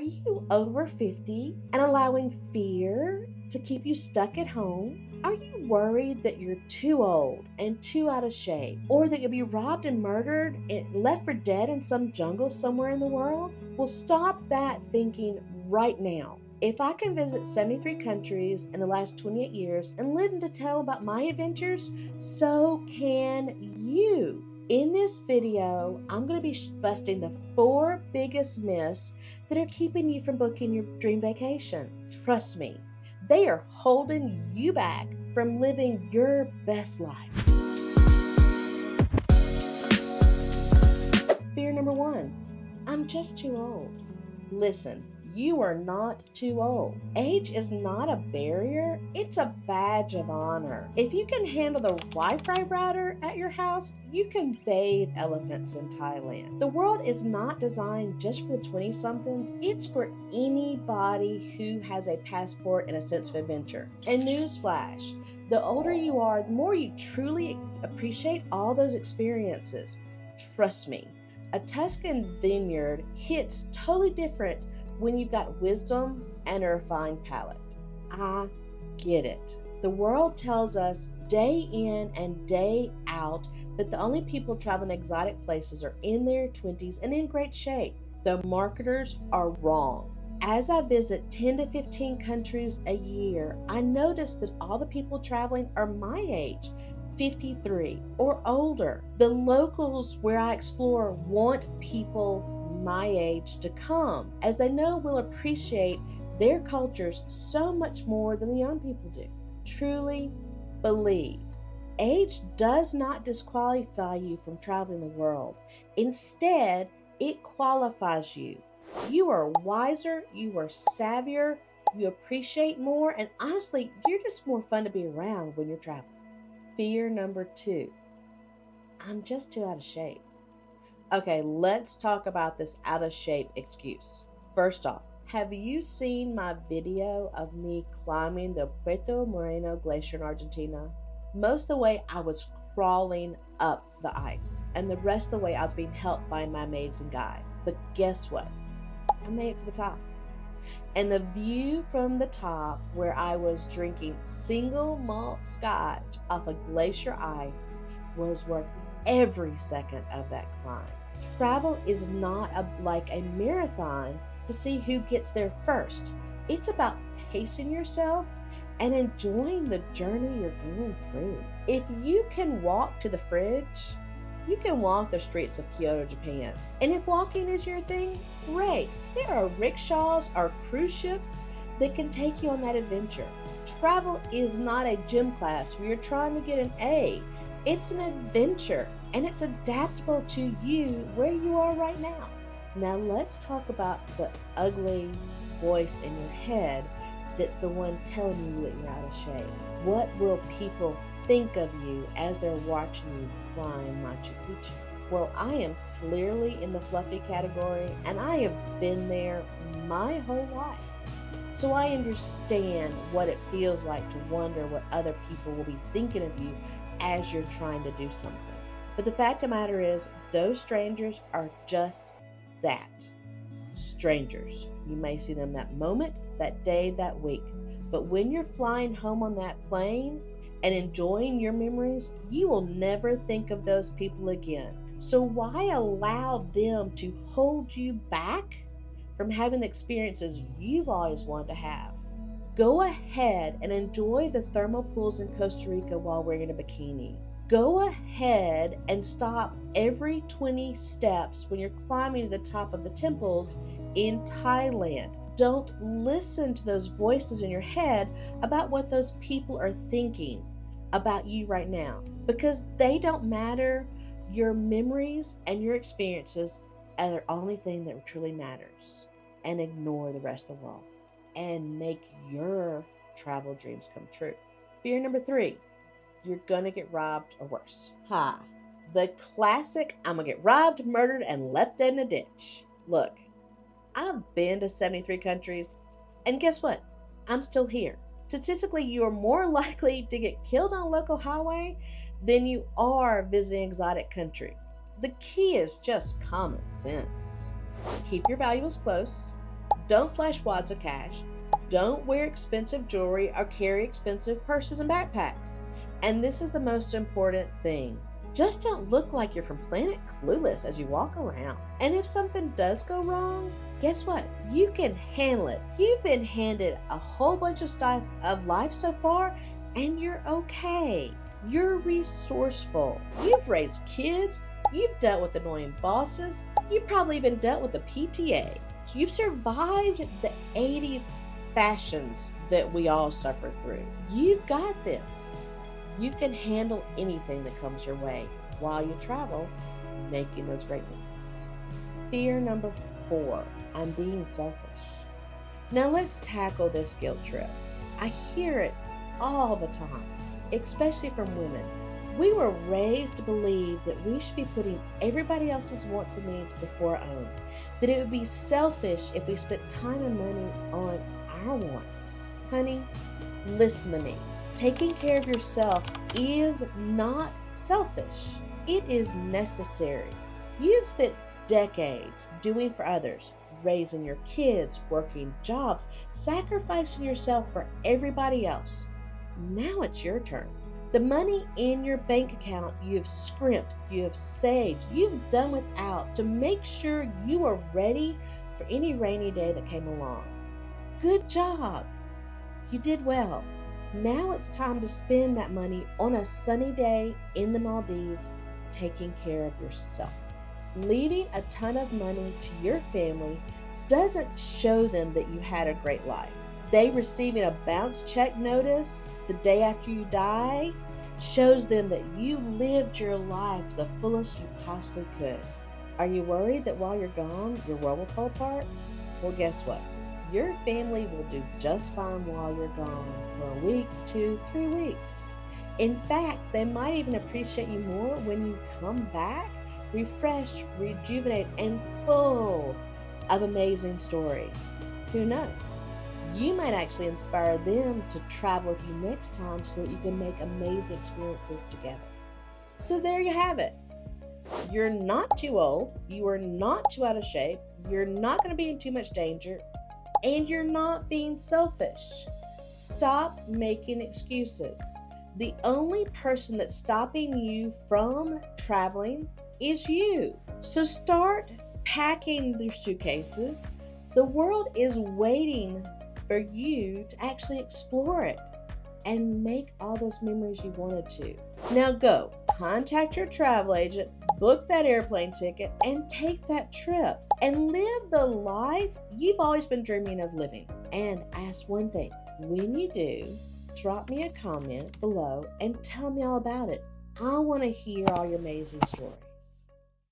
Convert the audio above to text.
Are you over 50 and allowing fear to keep you stuck at home? Are you worried that you're too old and too out of shape, or that you'll be robbed and murdered and left for dead in some jungle somewhere in the world? Well, stop that thinking right now. If I can visit 73 countries in the last 28 years and live to tell about my adventures, so can you. In this video, I'm going to be busting the 4 biggest myths that are keeping you from booking your dream vacation. Trust me, they are holding you back from living your best life. Fear number 1, I'm just too old. Listen, you are not too old. Age is not a barrier, it's a badge of honor. If you can handle the Wi-Fi router at your house, you can bathe elephants in Thailand. The world is not designed just for the 20-somethings, it's for anybody who has a passport and a sense of adventure. And newsflash, the older you are, the more you truly appreciate all those experiences. Trust me, a Tuscan vineyard hits totally different when you've got wisdom and a refined palate. I get it. The world tells us day in and day out that the only people traveling exotic places are in their 20s and in great shape. The marketers are wrong. As I visit 10 to 15 countries a year, I notice that all the people traveling are my age, 53 or older. The locals where I explore want people my age to come, as they know we'll appreciate their cultures so much more than the young people do. Truly believe, age does not disqualify you from traveling the world. Instead, it qualifies you. You are wiser, you are savvier, you appreciate more, and honestly, you're just more fun to be around when you're traveling. Fear number 2, I'm just too out of shape. Okay, let's talk about this out of shape excuse. First off, have you seen my video of me climbing the Puerto Moreno Glacier in Argentina? Most of the way I was crawling up the ice, and the rest of the way I was being helped by my amazing guide. But guess what? I made it to the top. And the view from the top, where I was drinking single malt scotch off of glacier ice, was worth every second of that climb. Travel is not like a marathon to see who gets there first. It's about pacing yourself and enjoying the journey you're going through. If you can walk to the fridge, you can walk the streets of Kyoto, Japan. And if walking is your thing, great. There are rickshaws or cruise ships that can take you on that adventure. Travel is not a gym class where you're trying to get an A. It's an adventure, and it's adaptable to you where you are right now. Now let's talk about the ugly voice in your head that's the one telling you that you're out of shape. What will people think of you as they're watching you climb Machu Picchu? Well, I am clearly in the fluffy category, and I have been there my whole life. So I understand what it feels like to wonder what other people will be thinking of you as you're trying to do something. But the fact of the matter is, those strangers are just that. Strangers. You may see them that moment, that day, that week. But when you're flying home on that plane and enjoying your memories, you will never think of those people again. So why allow them to hold you back from having the experiences you've always wanted to have? Go ahead and enjoy the thermal pools in Costa Rica while wearing a bikini. Go ahead and stop every 20 steps when you're climbing to the top of the temples in Thailand. Don't listen to those voices in your head about what those people are thinking about you right now, because they don't matter. Your memories and your experiences are the only thing that truly matters. And ignore the rest of the world and make your travel dreams come true. Fear number 3, you're gonna get robbed or worse. The classic, I'm gonna get robbed, murdered, and left dead in a ditch. Look, I've been to 73 countries, and guess what? I'm still here. Statistically, you are more likely to get killed on a local highway than you are visiting an exotic country. The key is just common sense. Keep your valuables close. Don't flash wads of cash. Don't wear expensive jewelry or carry expensive purses and backpacks. And this is the most important thing. Just don't look like you're from Planet Clueless as you walk around. And if something does go wrong, guess what? You can handle it. You've been handed a whole bunch of stuff of life so far, and you're okay. You're resourceful. You've raised kids. You've dealt with annoying bosses. You've probably even dealt with the PTA. So you've survived the 80s fashions that we all suffered through. You've got this. You can handle anything that comes your way while you travel, making those great memories. Fear number 4, I'm being selfish. Now let's tackle this guilt trip. I hear it all the time, especially from women. We were raised to believe that we should be putting everybody else's wants and needs before our own, that it would be selfish if we spent time and money on our wants. Honey, listen to me. Taking care of yourself is not selfish. It is necessary. You've spent decades doing for others, raising your kids, working jobs, sacrificing yourself for everybody else. Now it's your turn. The money in your bank account you have scrimped, you have saved, you've done without to make sure you are ready for any rainy day that came along. Good job. You did well. Now it's time to spend that money on a sunny day in the Maldives, taking care of yourself. Leaving a ton of money to your family doesn't show them that you had a great life. They receiving a bounce check notice the day after you die shows them that you lived your life to the fullest you possibly could. Are you worried that while you're gone, your world will fall apart? Well, guess what? Your family will do just fine while you're gone for a week, 2, 3 weeks. In fact, they might even appreciate you more when you come back, refreshed, rejuvenated, and full of amazing stories. Who knows? You might actually inspire them to travel with you next time so that you can make amazing experiences together. So there you have it. You're not too old. You are not too out of shape. You're not going to be in too much danger. And you're not being selfish. Stop making excuses. The only person that's stopping you from traveling is you. So start packing your suitcases. The world is waiting for you to actually explore it and make all those memories you wanted to. Now go, contact your travel agent, book that airplane ticket, and take that trip and live the life you've always been dreaming of living. And ask one thing, when you do, drop me a comment below and tell me all about it. I want to hear all your amazing stories.